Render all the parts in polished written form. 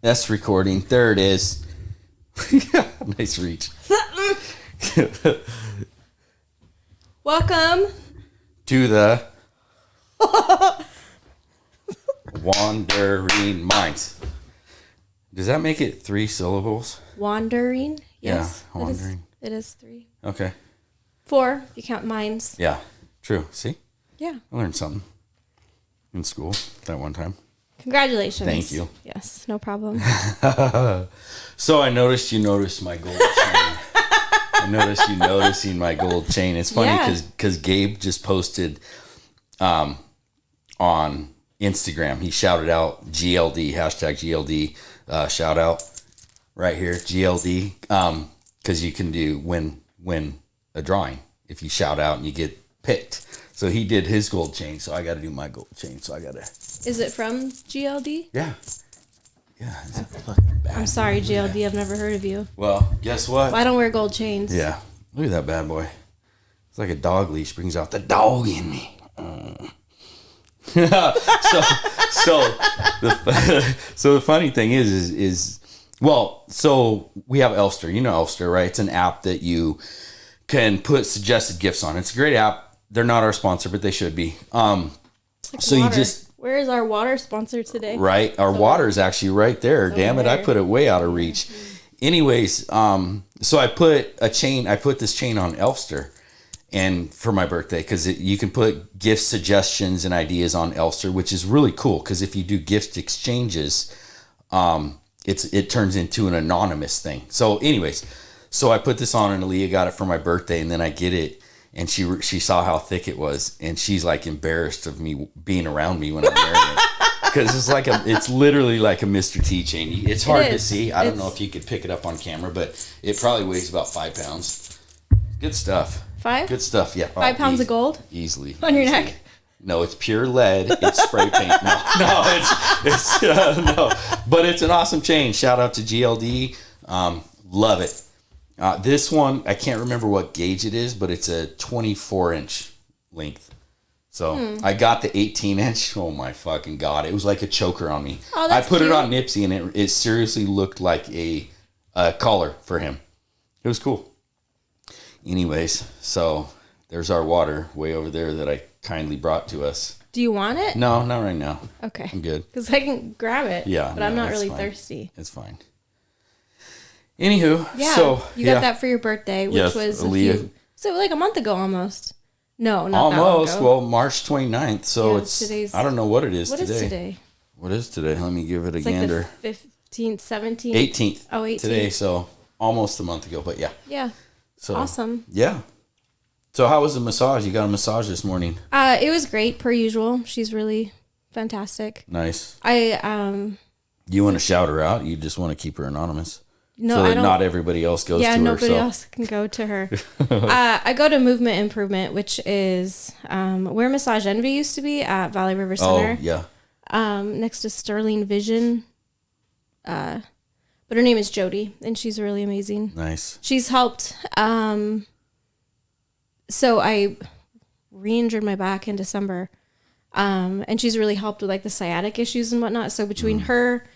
That's recording. There it is. Nice reach. Welcome to the Wandering Minds. Does that make it 3 syllables? Wandering? Yes. Yeah, wandering. It is 3. Okay. 4, if you count minds. Yeah, true. See? Yeah. I learned something in school that one time. Congratulations. Thank you. Yes, no problem. So I noticed you noticed my gold chain. I noticed you noticing my gold chain. It's funny because Gabe just posted on Instagram. He shouted out GLD, hashtag GLD, shout out right here, GLD, because you can do win a drawing if you shout out and you get picked. So he did his gold chain, so I got to do my gold chain. So I got to. Is it from GLD? Yeah. Yeah. It's a fucking bad I'm sorry, GLD. I've never heard of you. Well, guess what? Well, I don't wear gold chains. Yeah. Look at that bad boy. It's like a dog leash. Brings out the dog in me. So the funny thing is so we have Elster. You know Elster, right? It's an app that you can put suggested gifts on. It's a great app. They're not our sponsor, but they should be. Like so water. You just Where is our water sponsor today? Right, our water is actually right there. Damn it, I put it way out of reach. Anyways, so I put this chain on Elfster, and for my birthday, because you can put gift suggestions and ideas on Elfster, which is really cool. Because if you do gift exchanges, it turns into an anonymous thing. So, anyways, so I put this on, and Aaliyah got it for my birthday, and then I get it. And she saw how thick it was, and she's like embarrassed of me being around me when I'm wearing it, because it's literally like a Mr. T chain. It's hard to see. I don't know if you could pick it up on camera, but it probably weighs about 5 pounds. Good stuff. 5? Good stuff. Yeah. 5 pounds of gold easily on your neck. No, it's pure lead. It's spray paint. No, it's no. But it's an awesome chain. Shout out to GLD. Love it. This one, I can't remember what gauge it is, but it's a 24-inch length. So I got the 18-inch. Oh my fucking God. It was like a choker on me. Oh, I put it on Nipsey, and it seriously looked like a collar for him. It was cool. Anyways, so there's our water way over there that I kindly brought to us. Do you want it? No, not right now. Okay. I'm good. Because I can grab it. Yeah. But I'm not really fine. Thirsty. It's fine. Anywho, yeah, so you got that for your birthday, which was like a month ago almost. No, not almost. That long ago. Well, March 29th. So I don't know what it is today. What is today? What is today? Let me give it a gander. Like the 15th, 17th? 18th. Oh, 18th. Today, so almost a month ago, but yeah. Yeah. So awesome. Yeah. So how was the massage? You got a massage this morning. It was great, per usual. She's really fantastic. Nice. You want to shout her out? You just want to keep her anonymous? No, so that I don't. Not everybody else goes to her. Yeah, nobody else can go to her. I go to Movement Improvement, which is where Massage Envy used to be at Valley River Center. Oh, yeah. Next to Sterling Vision. But her name is Jody, and she's really amazing. Nice. She's helped. So I re-injured my back in December, and she's really helped with like the sciatic issues and whatnot. So between her...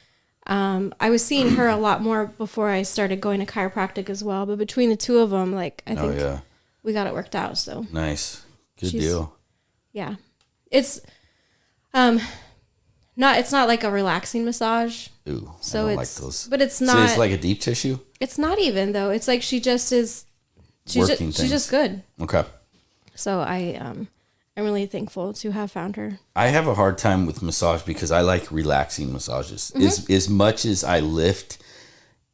I was seeing her a lot more before I started going to chiropractic as well. But between the two of them, like I think we got it worked out. So nice, good deal. Yeah, it's not like a relaxing massage. Ooh, so I don't it's like those. But it's not. So it's like a deep tissue. It's not even though. It's like she just is. She's just good. Okay. So I'm really thankful to have found her. I have a hard time with massage because I like relaxing massages. Mm-hmm. As much as I lift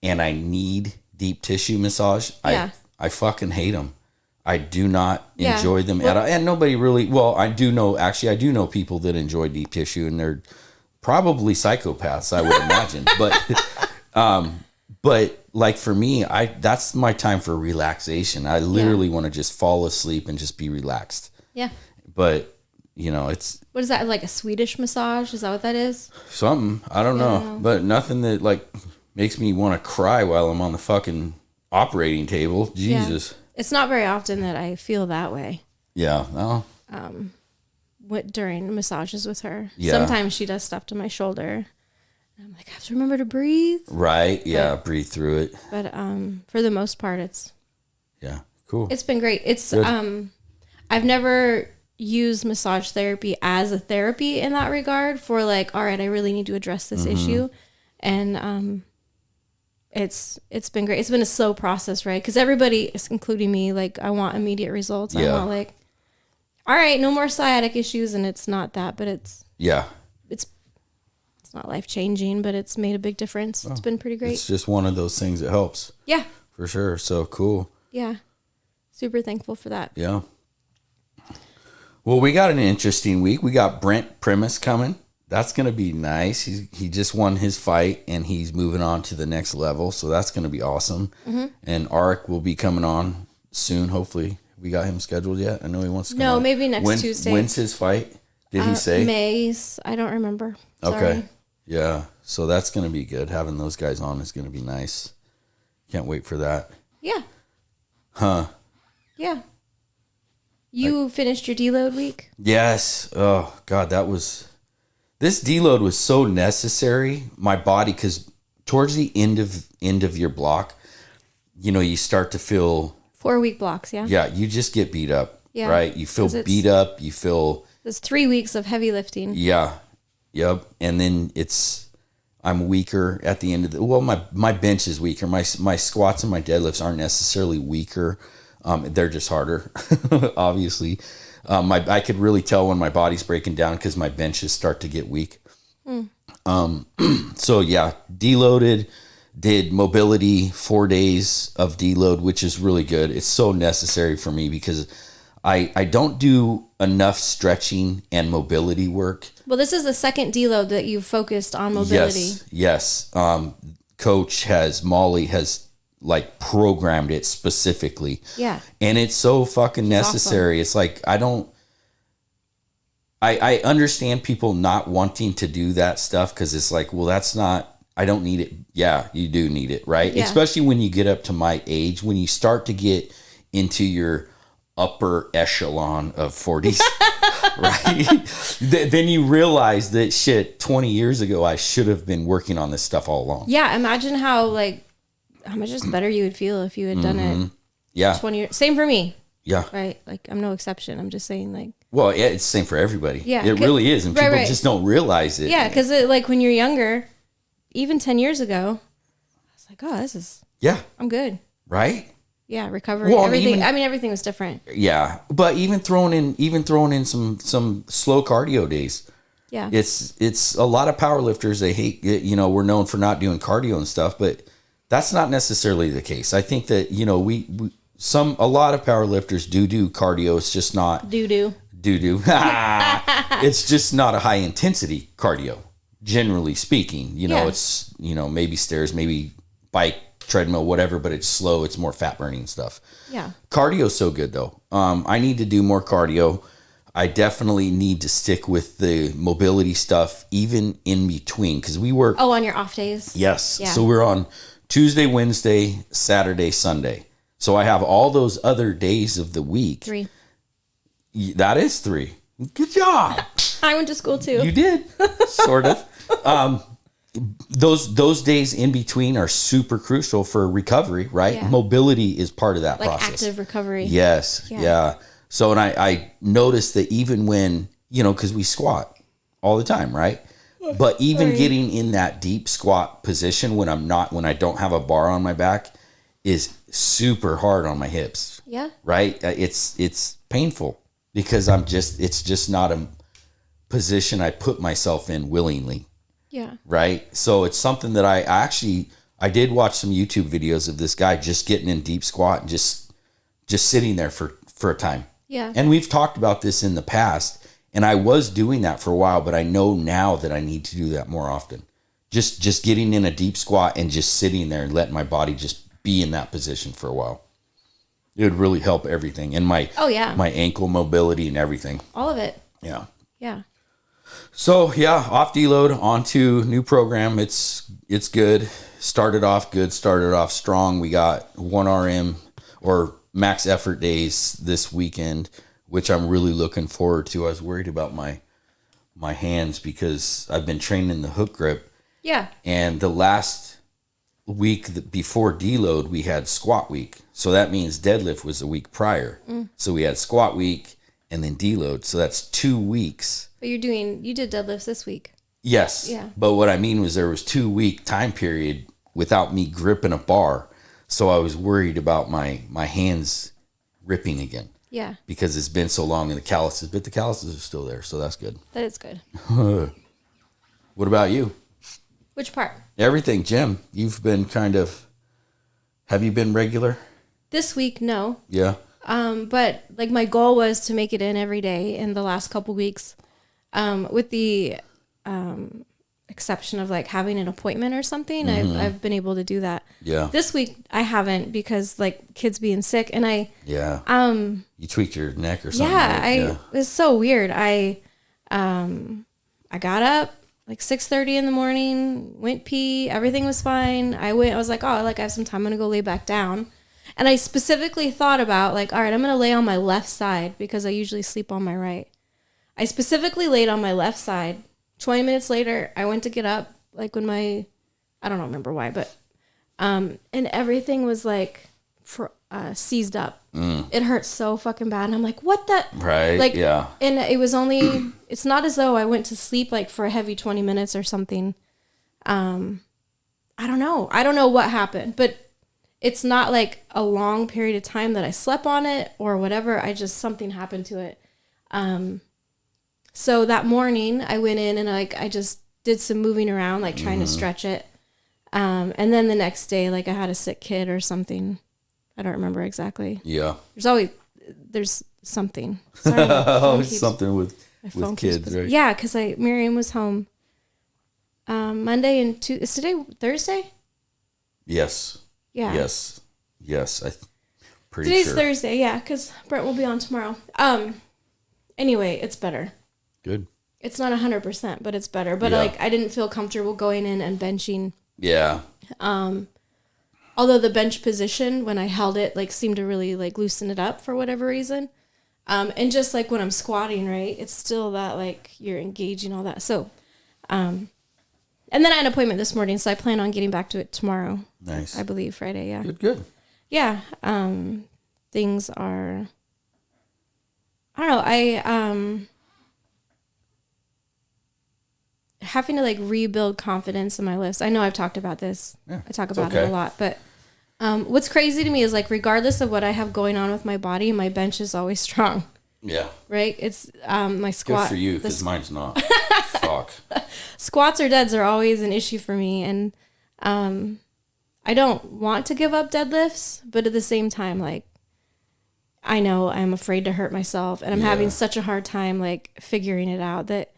and I need deep tissue massage, I fucking hate them. I do not enjoy them at all. And nobody really, I do know people that enjoy deep tissue, and they're probably psychopaths, I would imagine. But like for me, that's my time for relaxation. I literally want to just fall asleep and just be relaxed. Yeah. But, it's... What is that, like a Swedish massage? Is that what that is? Something. I don't know. But nothing that, like, makes me want to cry while I'm on the fucking operating table. Jesus. Yeah. It's not very often that I feel that way. Yeah. Well. During massages with her. Yeah. Sometimes she does stuff to my shoulder. I'm like, I have to remember to breathe. Right. Yeah. Breathe through it. But for the most part, Yeah. Cool. it's been great. It's Good. I've never used massage therapy as a therapy in that regard for like, all right, I really need to address this issue. And it's been great. It's been a slow process, right? Because everybody, including me, like I want immediate results. I want like, all right, no more sciatic issues, and it's not that, but it's not life changing, but it's made a big difference. It's been pretty great. It's just one of those things that helps. Yeah. For sure. So cool. Yeah. Super thankful for that. Yeah. Well, we got an interesting week. We got Brent Primus coming. That's going to be nice. He just won his fight and he's moving on to the next level. So that's going to be awesome. And Arik will be coming on soon. Hopefully we got him scheduled yet. I know he wants to come on. Maybe next Tuesday. When's his fight? Did he say? May's. I don't remember. Sorry. Okay. Yeah. So that's going to be good. Having those guys on is going to be nice. Can't wait for that. Yeah. Huh. Yeah. You finished your deload week? Yes. Oh, God, this deload was so necessary. My body, because towards the end of your block, you start to feel 4-week blocks, yeah? Yeah, you just get beat up, yeah. right? You feel beat up. You feel... It's 3 weeks of heavy lifting. Yeah. Yep. And then I'm weaker at the end of my bench is weaker. My squats and my deadlifts aren't necessarily weaker. They're just harder, obviously. I could really tell when my body's breaking down because my benches start to get weak. So yeah, deloaded, did mobility 4 days of deload, which is really good. It's so necessary for me because I don't do enough stretching and mobility work. Well, this is the second deload that you've focused on mobility. Yes. Coach Molly has like programmed it specifically. Yeah. And it's so fucking necessary. Awesome. It's like, I understand people not wanting to do that stuff because it's like, well, I don't need it. Yeah, you do need it, right? Yeah. Especially when you get up to my age, when you start to get into your upper echelon of 40s, right? Then you realize that shit, 20 years ago, I should have been working on this stuff all along. Yeah, imagine how much just better you would feel if you had done it. Yeah. 20 years. Same for me. Yeah. Right? Like, I'm no exception. I'm just saying, like... Well, yeah, it's the same for everybody. Yeah. It really is. And people just don't realize it. Yeah, because like when you're younger, even 10 years ago, I was like, oh, this is... Yeah. I'm good. Right? Yeah, recovery, everything. Everything was different. Yeah. But even throwing in some slow cardio days. Yeah. It's a lot of power lifters, they hate, we're known for not doing cardio and stuff, but that's not necessarily the case. I think that, a lot of power lifters do cardio. It's just not doo-doo. It's just not a high intensity cardio, generally speaking. It's, maybe stairs, maybe bike, treadmill, whatever, but it's slow. It's more fat burning stuff. Yeah. Cardio's so good though. I need to do more cardio. I definitely need to stick with the mobility stuff, even in between, because we work. Oh, on your off days? Yes. Yeah. So we're on Tuesday, Wednesday, Saturday, Sunday. So I have all those other days of the week. 3. That is 3. Good job. I went to school too. You did, sort of. Those days in between are super crucial for recovery, right? Yeah. Mobility is part of that process. Active recovery. Yes. Yeah. So, and I noticed that even when, because we squat all the time, right? But even getting in that deep squat position when I don't have a bar on my back is super hard on my hips. Yeah. Right? It's painful because it's just not a position I put myself in willingly. Yeah. Right. So it's something that I did watch some YouTube videos of this guy just getting in deep squat and just sitting there for a time. Yeah. And we've talked about this in the past, and I was doing that for a while, but I know now that I need to do that more often. Just getting in a deep squat and just sitting there and letting my body just be in that position for a while. It would really help everything. And my ankle mobility and everything. All of it. Yeah. Yeah. So yeah, off deload, onto new program. It's good. Started off good, started off strong. We got 1 RM or max effort days this weekend, which I'm really looking forward to. I was worried about my hands because I've been training the hook grip Yeah. And the last week before deload, we had squat week. So that means deadlift was a week prior. So we had squat week and then deload. So that's 2 weeks. But you did deadlifts this week. Yes. Yeah. But what I mean was there was 2 week time period without me gripping a bar. So I was worried about my hands ripping again. Yeah. Because it's been so long in the calluses, but the calluses are still there. So that's good. That is good. What about you? Which part? Everything, Jim. You've been have you been regular? This week, no. Yeah. But like my goal was to make it in every day in the last couple weeks, with the exception of like having an appointment or something. I've been able to do that. Yeah. This week I haven't because like kids being sick and you tweaked your neck or something. Yeah, right? it was so weird. I got up like 6:30 in the morning, went pee, everything was fine. I was like, oh, like I have some time, I'm gonna go lay back down. And I specifically thought about like, all right, I'm gonna lay on my left side because I usually sleep on my right. I specifically laid on my left side. 20 minutes later, I went to get up, like when I don't remember why, but and everything was like seized up. It hurt so fucking bad, and I'm like, what the? Right. Like, yeah. And it was only. It's not as though I went to sleep like for a heavy 20 minutes or something. I don't know. I don't know what happened, but it's not like a long period of time that I slept on it or whatever. Something happened to it. So that morning I went in and I just did some moving around, like trying to stretch it. And then the next day, like I had a sick kid or something. I don't remember exactly. Yeah. There's something. Sorry, something with kids, right? Yeah, because Miriam was home Monday and Tuesday. Is today Thursday? Yes. Yeah. Yes. Pretty Today's sure. Thursday, yeah, because Brent will be on tomorrow. Anyway, it's better. Good. It's not 100%, but it's better. But like, I didn't feel comfortable going in and benching. Yeah. Although the bench position, when I held it, like seemed to really like loosen it up for whatever reason. And just like when I'm squatting, right, it's still that like you're engaging all that. So, and then I had an appointment this morning, so I plan on getting back to it tomorrow. Nice. I believe Friday. Yeah. Good. Yeah. Things are. I don't know. Having to like rebuild confidence in my lifts. I know I've talked about this. Yeah, I talk about it a lot, but what's crazy to me is like regardless of what I have going on with my body, my bench is always strong. Yeah. Right? It's my squat. Good for you, because mine's not. Fuck. Squats or deads are always an issue for me, and I don't want to give up deadlifts, but at the same time, like I know I'm afraid to hurt myself, and I'm having such a hard time like figuring it out that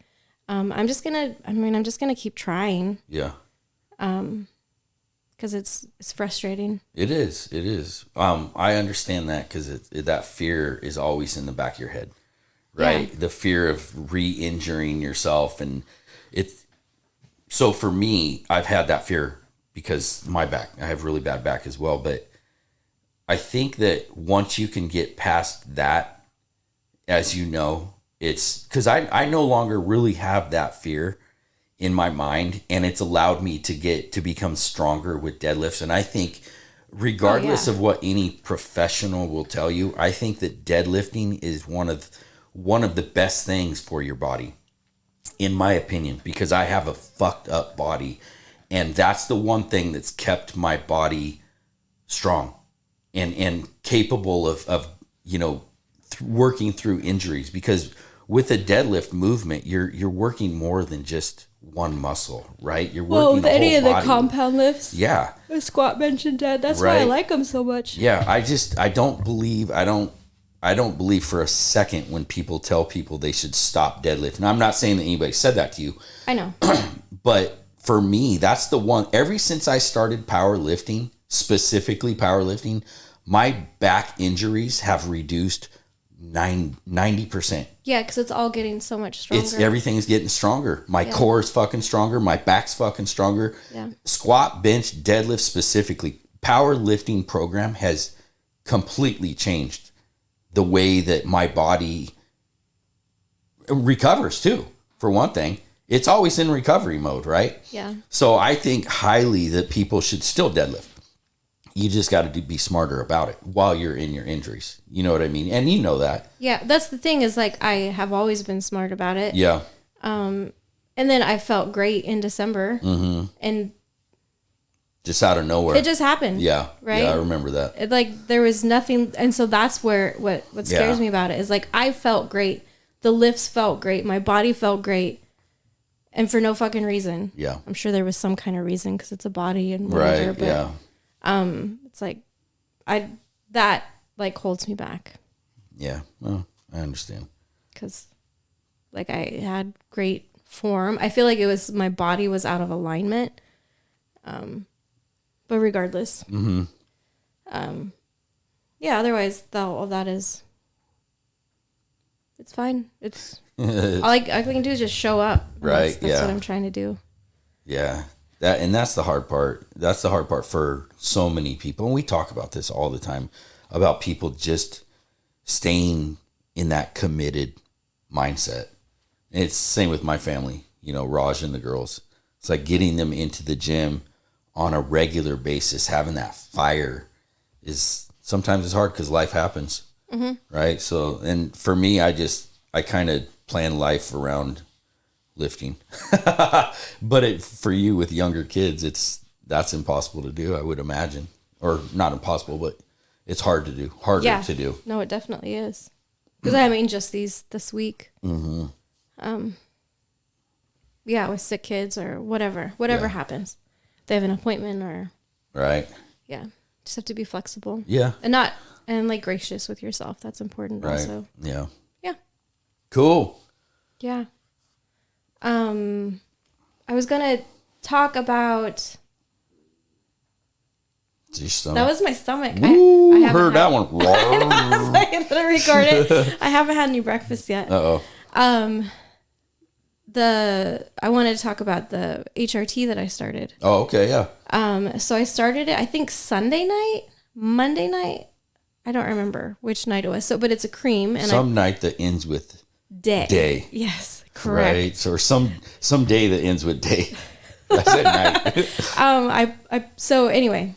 I'm just gonna keep trying. Yeah. Because it's frustrating. It is. I understand that because that fear is always in the back of your head, right? Yeah. The fear of re-injuring yourself, and so for me, I've had that fear because my back. I have really bad back as well, but I think that once you can get past that, as you know. It's because I no longer really have that fear in my mind, and it's allowed me to become stronger with deadlifts. And I think regardless of what any professional will tell you, I think that deadlifting is one of the best things for your body, in my opinion, because I have a fucked up body, and that's the one thing that's kept my body strong and capable of working through injuries, because with a deadlift movement, you're working more than just one muscle, right? You're working with the any whole of the body. Compound lifts. Yeah. The squat, bench, and dead. That's why I like them so much. Yeah, I don't believe for a second when people tell people they should stop deadlifting. I'm not saying that anybody said that to you. I know. But for me, that's the one. Ever since I started powerlifting, specifically powerlifting, my back injuries have reduced 90%. Yeah, because it's all getting so much stronger. Everything's getting stronger. My core is fucking stronger. My back's fucking stronger. Yeah. Squat, bench, deadlift specifically. Powerlifting program has completely changed the way that my body recovers too, for one thing. it's always in recovery mode, right? Yeah. So I think highly that people should still deadlift. You just got to be smarter about it while you're in your injuries. You know what I mean? And you know that. Yeah, that's the thing is like I have always been smart about it. Yeah. And then I felt great in December. And just out of nowhere. it just happened. Yeah. Right? Yeah, I remember that. It, like there was nothing. And so that's where what scares me about it is like I felt great. The lifts felt great. My body felt great. And for no fucking reason. Yeah. I'm sure there was some kind of reason because it's a body and whatever. Right. But, Yeah. it's like that like holds me back. Yeah. Well, I understand. Because like I had great form. I feel like it was my body was out of alignment. But regardless. Yeah, otherwise all that is it's fine. It's all I can do is just show up. Right. That's what I'm trying to do. Yeah. That's the hard part. That's the hard part for so many people. And we talk about this all the time about people just staying in that committed mindset. And it's the same with my family, you know, Raj and the girls. It's like getting them into the gym on a regular basis, having that fire is sometimes it's hard because life happens. Right. So, and for me, I kind of plan life around lifting, but for you with younger kids, that's impossible to do. I would imagine, or not impossible, but it's hard to do, harder to do. No, it definitely is. Because I mean, just this week, yeah, with sick kids or whatever happens, they have an appointment or right. Yeah, just have to be flexible. Yeah, and like gracious with yourself. That's important. Right. Also. Yeah. Yeah. Cool. Yeah. I was gonna talk about. That was my stomach. Ooh, I haven't heard that one. I was like, I'm gonna record it. I haven't had any breakfast yet. Uh-oh. I wanted to talk about the HRT that I started. Oh, okay, yeah. So I started it, I think Monday night. I don't remember which night it was. So, but it's a cream, and some night that ends with day. Yes, correct. Right, or some day that ends with day. I said night. So anyway,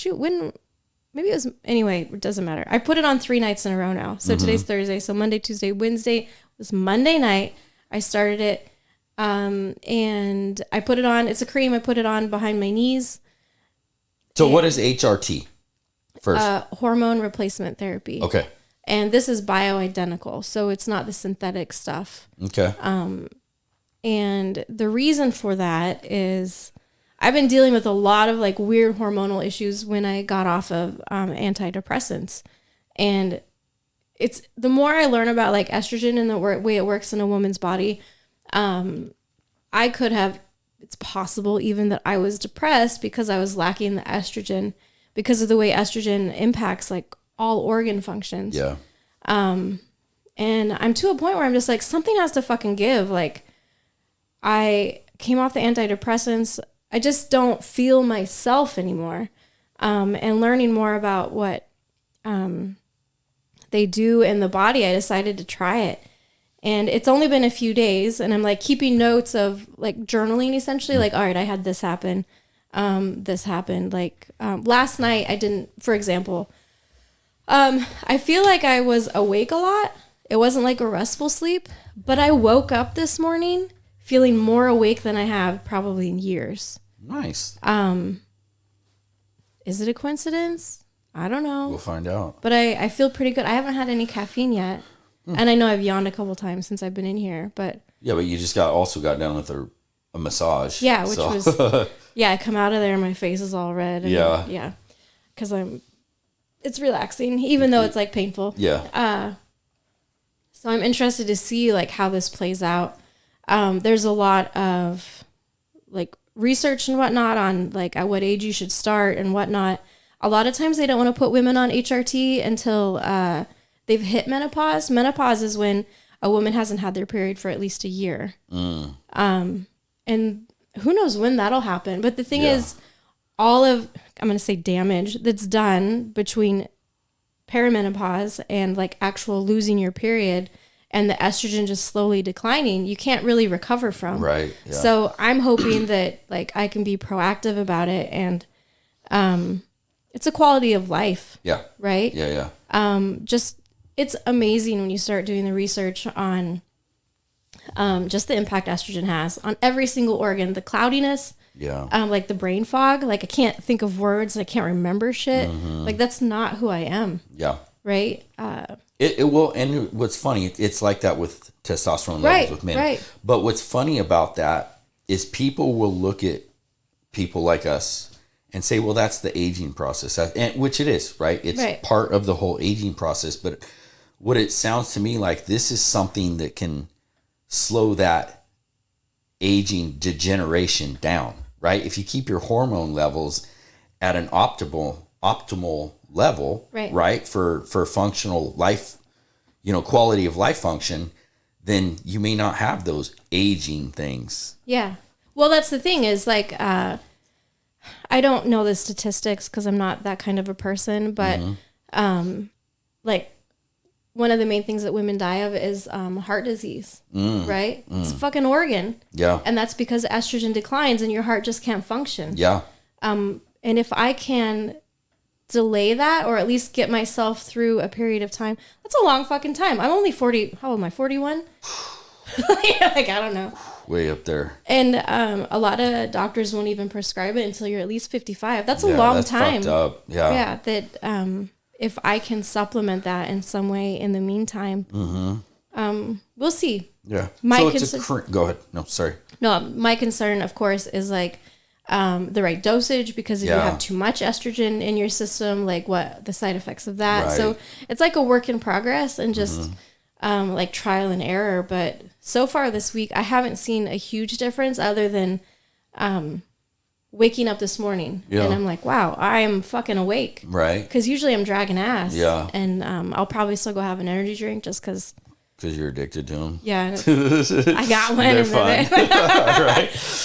maybe it was anyway. It doesn't matter. I put it on 3 nights in a row now. So today's Thursday. So Monday, Tuesday, Wednesday was Monday night. I started it, and I put it on. It's a cream. I put it on behind my knees. So what is HRT? First, hormone replacement therapy. Okay. And this is bioidentical, so it's not the synthetic stuff. Okay. And the reason for that is I've been dealing with a lot of like weird hormonal issues when I got off of antidepressants. And it's the more I learn about like estrogen and the way it works in a woman's body, it's possible even that I was depressed because I was lacking the estrogen because of the way estrogen impacts like all organ functions. Yeah. And I'm to a point where I'm just like, something has to fucking give. Like I came off the antidepressants. I just don't feel myself anymore. And learning more about what, they do in the body, I decided to try it. And it's only been a few days, and I'm like keeping notes of like journaling essentially. Like, all right, I had this happen. This happened. Like, last night I didn't, for example, I feel like I was awake a lot. It wasn't like a restful sleep, but I woke up this morning feeling more awake than I have probably in years. Nice. Is it a coincidence? I don't know. We'll find out. But I feel pretty good. I haven't had any caffeine yet. And I know I've yawned a couple times since I've been in here, but yeah, but you just also got done with a massage. Yeah, which was I come out of there and my face is all red. And yeah. Because it's relaxing, even though it's like painful. Yeah. So I'm interested to see like how this plays out. There's a lot of like research and whatnot on like at what age you should start and whatnot. A lot of times they don't want to put women on HRT until they've hit menopause. Menopause is when a woman hasn't had their period for at least a year. And who knows when that'll happen. But the thing is, all of, I'm going to say damage that's done between perimenopause and like actual losing your period and the estrogen just slowly declining, you can't really recover from. Right. Yeah. So I'm hoping that like I can be proactive about it, and it's a quality of life. Yeah. Right. Yeah. Yeah. Just it's amazing when you start doing the research on just the impact estrogen has on every single organ, the cloudiness. Yeah. Like the brain fog, like I can't think of words, I can't remember shit. Like that's not who I am. Yeah. Right. It will, and what's funny, it's like that with testosterone levels with men. Right. But what's funny about that is people will look at people like us and say, well, that's the aging process, which it is, right? It's part of the whole aging process. But what it sounds to me like, this is something that can slow that aging degeneration down, right? If you keep your hormone levels at an optimal level, right, for functional life, quality of life function, then you may not have those aging things. Yeah. Well, that's the thing is like, I don't know the statistics because I'm not that kind of a person, but like one of the main things that women die of is heart disease, right? It's a fucking organ. Yeah. And that's because estrogen declines and your heart just can't function. Yeah. And if I can delay that, or at least get myself through a period of time, that's a long fucking time. I'm only 40. How old am I? 41? Like, I don't know. Way up there. And a lot of doctors won't even prescribe it until you're at least 55. That's a long time. Fucked up. Yeah. Yeah. That if I can supplement that in some way in the meantime, we'll see. Yeah. Go ahead. No, sorry. No, my concern, of course, is like the right dosage, because if you have too much estrogen in your system, like what the side effects of that. Right. So it's like a work in progress and just like trial and error. But so far this week, I haven't seen a huge difference other than waking up this morning and I'm like, wow, I am fucking awake. Right. Because usually I'm dragging ass. Yeah. And I'll probably still go have an energy drink just because. Because you're addicted to them. Yeah. I got one. They're fun.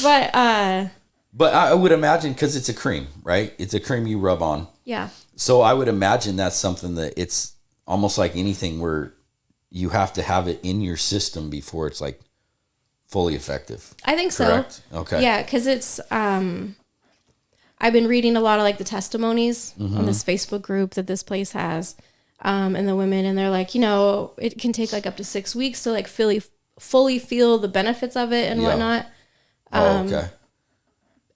Right. But I would imagine, because it's a cream, right? It's a cream you rub on. Yeah. So I would imagine that's something that it's almost like anything where you have to have it in your system before it's like fully effective. I think Correct? So. Okay. Yeah, because it's, I've been reading a lot of like the testimonies on this Facebook group that this place has, and the women, and they're like, it can take like up to 6 weeks to like fully feel the benefits of it and whatnot. Okay.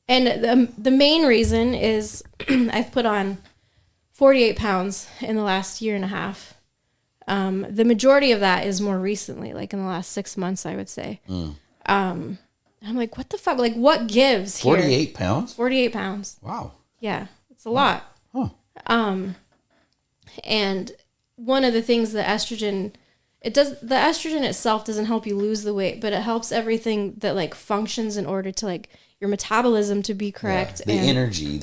And the main reason is I've put on 48 pounds in the last year and a half. The majority of that is more recently, like in the last 6 months, I would say. I'm like, what the fuck? Like, what gives 48 here? pounds? 48 pounds. Wow. Yeah, it's a lot. Huh. And one of the things that the estrogen itself doesn't help you lose the weight, but it helps everything that like functions in order to like your metabolism to be correct. Yeah, the energy,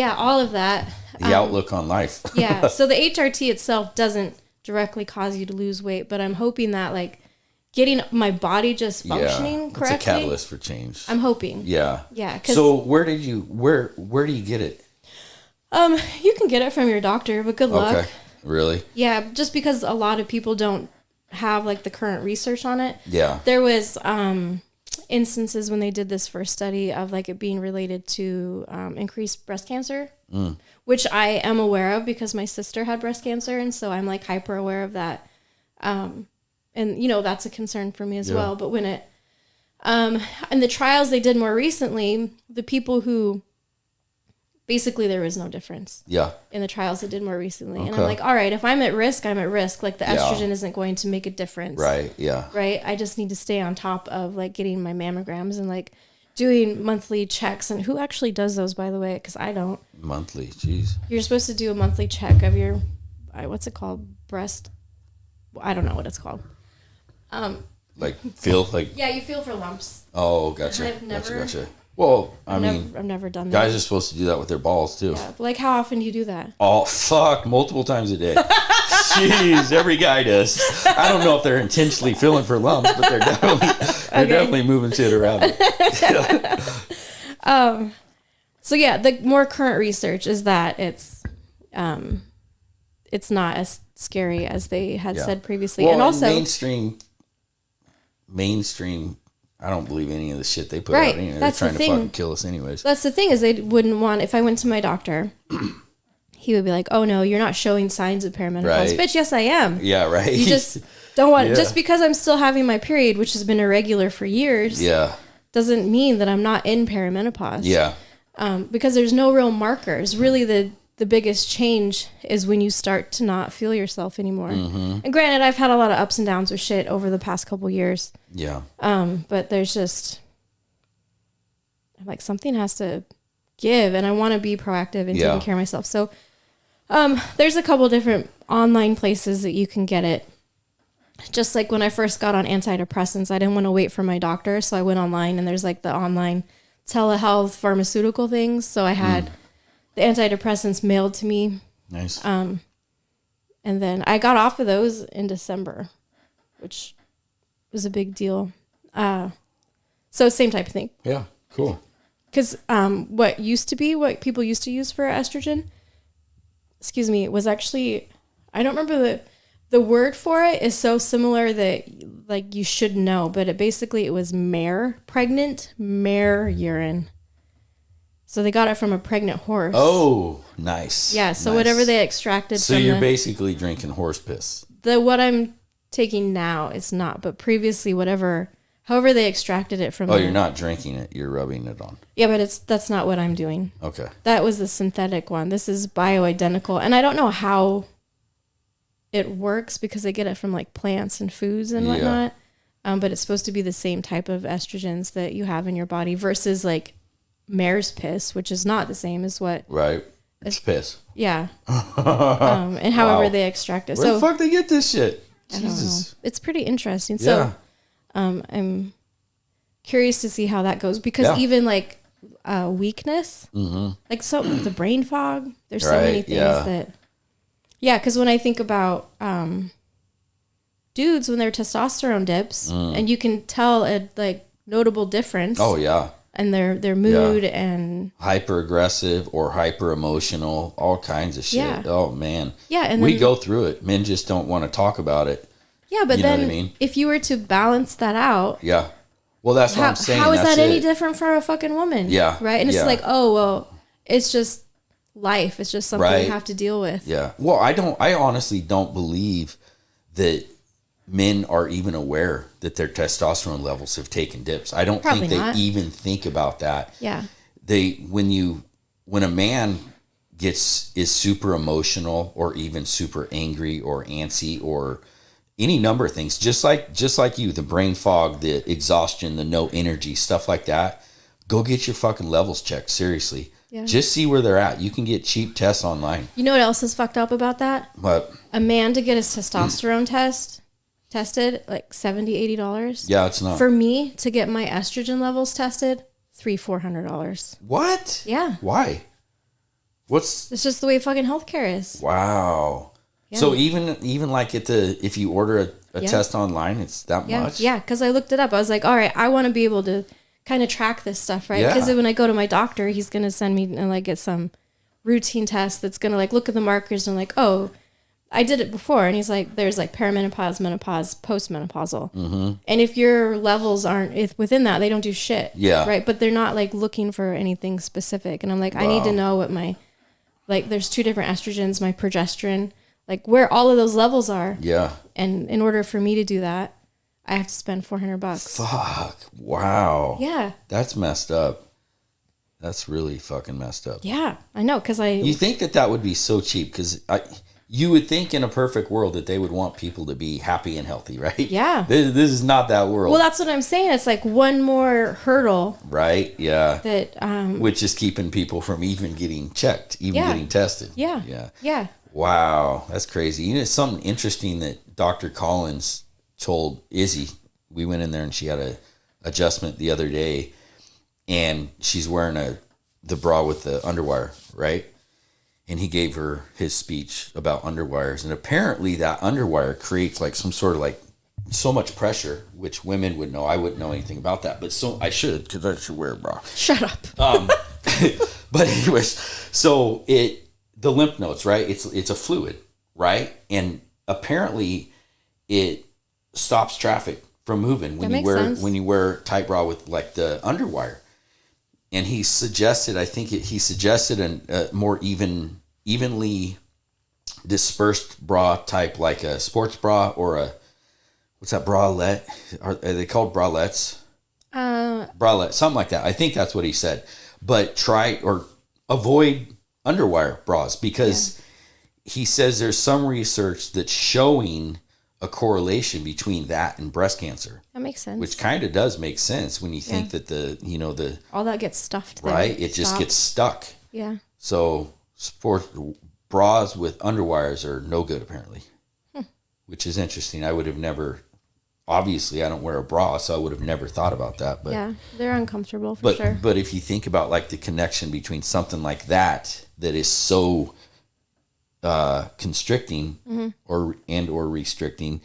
all of that. The outlook on life. Yeah. So the HRT itself doesn't directly cause you to lose weight, but I'm hoping that like getting my body just functioning correctly. It's a catalyst for change. I'm hoping. Yeah. Yeah. So where do you get it? You can get it from your doctor, but good luck. Okay. Really? Yeah. Just because a lot of people don't have like the current research on it. Yeah. There was, instances when they did this first study of like it being related to increased breast cancer, which I am aware of because my sister had breast cancer, and so I'm like hyper aware of that, and that's a concern for me as well. But when it in the trials they did more recently, the people who basically there was no difference in the trials they did more recently. And I'm like, all right, if I'm at risk, I'm at risk. Like the estrogen isn't going to make a difference. Right. Yeah. Right. I just need to stay on top of like getting my mammograms and like doing monthly checks. And who actually does those, by the way? Because I don't. Monthly. Jeez. You're supposed to do a monthly check of your, what's it called? Breast. I don't know what it's called. Like feel like. Yeah, you feel for lumps. Oh, gotcha. Gotcha. Well, I've never done that. Guys are supposed to do that with their balls too. Yeah, but like how often do you do that? Oh, fuck, multiple times a day. Jeez, every guy does. I don't know if they're intentionally feeling for lumps, but they're definitely moving shit around. So yeah, the more current research is that it's not as scary as they had said previously. Well, and also mainstream, I don't believe any of the shit they put right, out. They're that's trying the to thing. fucking kill us anyways. That's the thing is they wouldn't want, if I went to my doctor, he would be like, oh no, you're not showing signs of perimenopause. Right. Bitch, yes I am. Yeah, right. You just don't want, just because I'm still having my period, which has been irregular for years, doesn't mean that I'm not in perimenopause. Yeah. Because there's no real markers. Really the biggest change is when you start to not feel yourself anymore. Mm-hmm. And granted, I've had a lot of ups and downs with shit over the past couple years. Yeah. But there's just, like, something has to give, and I want to be proactive in taking care of myself. So there's a couple different online places that you can get it. Just like when I first got on antidepressants, I didn't want to wait for my doctor, so I went online, and there's like the online telehealth pharmaceutical things. So I had the antidepressants mailed to me. Nice. And then I got off of those in December, which was a big deal. So same type of thing. Yeah, cool. Because what people used to use for estrogen, was actually, I don't remember the word for it is so similar that like you should know, but it was pregnant mare urine. So they got it from a pregnant horse. Oh, nice. Yeah, so nice. Whatever they extracted so from you're basically drinking horse piss. what I'm taking now is not, but previously however they extracted it from. Oh, you're not drinking it, you're rubbing it on. Yeah, but that's not what I'm doing. Okay. That was the synthetic one. This is bioidentical, and I don't know how it works because they get it from like plants and foods and whatnot. But it's supposed to be the same type of estrogens that you have in your body versus like mare's piss, which is not the same as what. Right. It's piss. Yeah. And however they extract it. Where the fuck they get this shit? I don't Jesus. know. It's pretty interesting. So I'm curious to see how that goes because even like weakness, like the brain fog, there's so many things that. Yeah, because when I think about dudes when their testosterone dips, and you can tell a like notable difference. Oh yeah. And their mood and hyper aggressive or hyper emotional, all kinds of shit. Yeah. Oh man. Yeah, and we go through it. Men just don't want to talk about it. Yeah, but you then know what I mean? If you were to balance that out, yeah. Well, that's what I'm saying. How is that's that any different for a fucking woman? Yeah. Right? And it's like, oh well, it's just life. It's just something you have to deal with. Yeah. Well, I honestly don't believe that men are even aware that their testosterone levels have taken dips. I don't think they even think about that. Yeah. When a man is super emotional or even super angry or antsy or any number of things, just like you, the brain fog, the exhaustion, the no energy, stuff like that, go get your fucking levels checked. Seriously. Yeah. Just see where they're at. You can get cheap tests online. You know what else is fucked up about that? What? A man to get his testosterone tested, like $70-$80. Yeah, it's not. For me to get my estrogen levels tested, $300-$400. What? Yeah. Why? It's just the way fucking healthcare is. Wow. Yeah. So even like if you order a test online, it's that much? Yeah, because I looked it up. I was like, all right, I want to be able to kind of track this stuff, right? Because when I go to my doctor, he's going to send me and like get some routine test that's going to like look at the markers and like, oh, I did it before. And he's like, there's like perimenopause, menopause, postmenopausal. Mm-hmm. And if your levels aren't within that, they don't do shit. Yeah. Right. But they're not like looking for anything specific. And I'm like, I need to know what there's 2 different estrogens, my progesterone, like where all of those levels are. Yeah. And in order for me to do that, I have to spend $400. Fuck. Wow. Yeah. That's messed up. That's really fucking messed up. Yeah, I know. You think that would be so cheap because you would think in a perfect world that they would want people to be happy and healthy, right? Yeah. This is not that world. Well, that's what I'm saying. It's like one more hurdle. Right. Yeah. That which is keeping people from even getting checked, getting tested. Yeah. Yeah. Yeah. Wow. That's crazy. You know, something interesting that Dr. Collins told Izzy. We went in there and she had a adjustment the other day and she's wearing the bra with the underwire, right? And he gave her his speech about underwires. And apparently that underwire creates like some sort of like so much pressure, which women would know. I wouldn't know anything about that, but so I should, because I should wear a bra. Shut up. But anyways, so the lymph nodes, right? It's a fluid, right? And apparently it stops traffic from moving when That you makes wear sense. when you wear tight bra with like the underwire. And he suggested, he suggested a more evenly dispersed bra type, like a sports bra or a, what's that, bralette? Are they called bralettes? Bralette, something like that. I think that's what he said. But try or avoid underwire bras because he says there's some research that's showing a correlation between that and breast cancer. That makes sense. Which kind of does make sense when you think that the all that gets stuffed there. Right? It just gets stuck. Yeah. So sport bras with underwires are no good apparently. Which is interesting. I would have never, obviously I don't wear a bra, so I would have never thought about that. But yeah, they're uncomfortable for sure. But if you think about like the connection between something like that is so constricting or restricting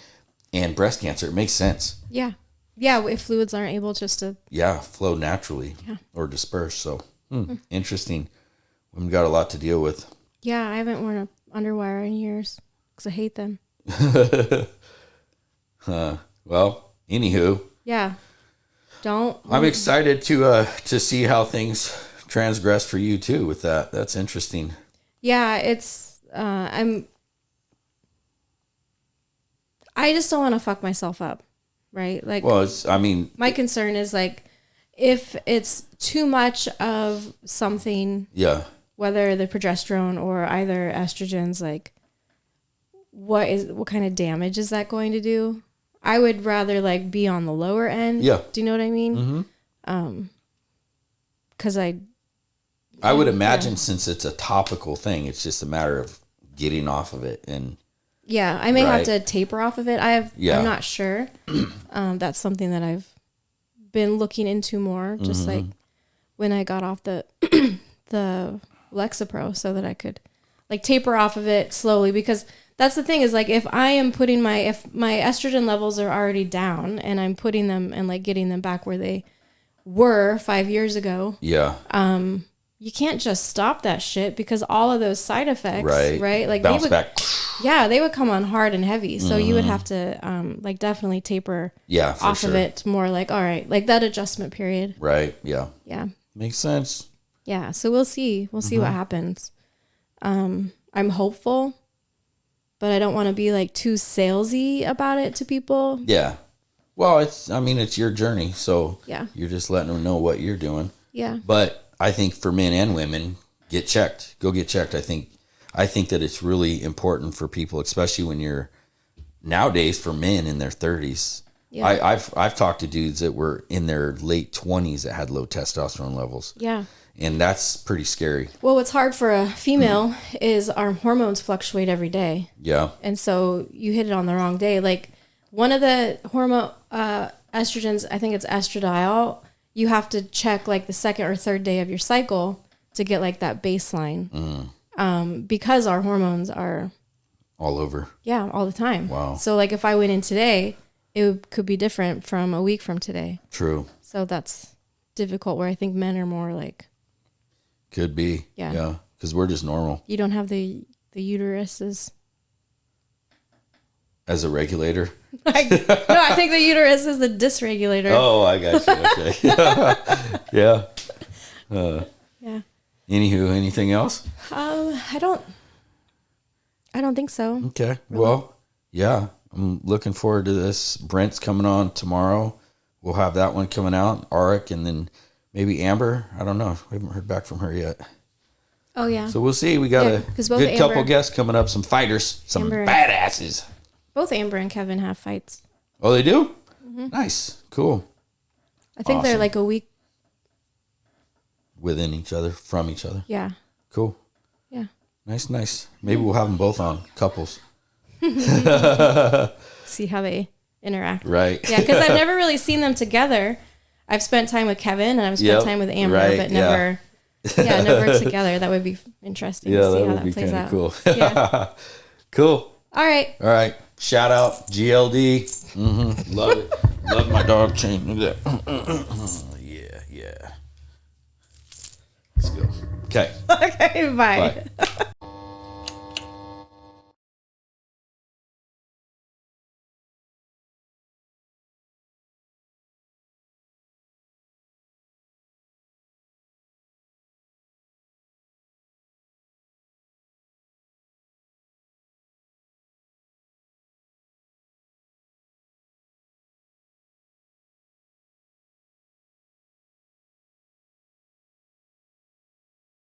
and breast cancer, it makes sense. Yeah, if fluids aren't able just to flow naturally or disperse. So interesting. We've got a lot to deal with. Yeah, I haven't worn an underwire in years because I hate them. Well, anywho, yeah, I'm excited to see how things transgress for you too with that. That's interesting. Yeah, it's I just don't want to fuck myself up, right? Like, well, my concern is like if it's too much of something, whether the progesterone or either estrogens, like what kind of damage is that going to do? I would rather like be on the lower end. Yeah. Do you know what I mean? Mm-hmm. 'Cause I would imagine since it's a topical thing, it's just a matter of getting off of it. And I may have to taper off of it. I'm not sure. That's something that I've been looking into more, just like when I got off the Lexapro, so that I could like taper off of it slowly, because that's the thing is like if I am putting if my estrogen levels are already down and I'm putting them and like getting them back where they were 5 years ago. Yeah. You can't just stop that shit because all of those side effects, right? Like bounce back. Yeah, they would come on hard and heavy. So you would have to like definitely taper off of it more, like, all right, like that adjustment period. Right. Yeah. Yeah. Makes sense. Yeah. So we'll see. We'll see what happens. I'm hopeful, but I don't want to be like too salesy about it to people. Yeah. Well, it's your journey. So you're just letting them know what you're doing. Yeah. But I think for men and women, get checked. Go get checked. I think that it's really important for people, especially when you're nowadays for men in their 30s. Yeah. I've talked to dudes that were in their late 20s that had low testosterone levels. Yeah. And that's pretty scary. Well, what's hard for a female is our hormones fluctuate every day. Yeah. And so you hit it on the wrong day. Like one of the hormone estrogens, I think it's estradiol, you have to check like the second or third day of your cycle to get like that baseline. Because our hormones are all over. Yeah, all the time. Wow. So like if I went in today, it could be different from a week from today. True. So that's difficult, where I think men are more like. Could be. Yeah. Because we're just normal. You don't have the uteruses. As a regulator? No, I think the uterus is the dysregulator. Oh, I got you. Okay. Yeah. Yeah. Anywho, anything else? I don't think so. Okay. Really? Well, yeah. I'm looking forward to this. Brent's coming on tomorrow. We'll have that one coming out. Arik, and then maybe Amber. I don't know. We haven't heard back from her yet. Oh, yeah. So we'll see. We got a good couple guests coming up. Some fighters. Some badasses. Both Amber and Kevin have fights. Oh, they do? Mm-hmm. Nice. Cool. I think they're like a week. Within each other, from each other. Yeah. Cool. Yeah. Nice. Maybe we'll have them both on, couples. See how they interact. Right. Yeah, because I've never really seen them together. I've spent time with Kevin and I've spent time with Amber, but never, never together. That would be interesting to see how that plays out. Cool. Yeah. Cool. All right. Shout out GLD. Mm-hmm. Love it. Love my dog chain. Look at that. Yeah. Let's go. Okay. Okay. Bye.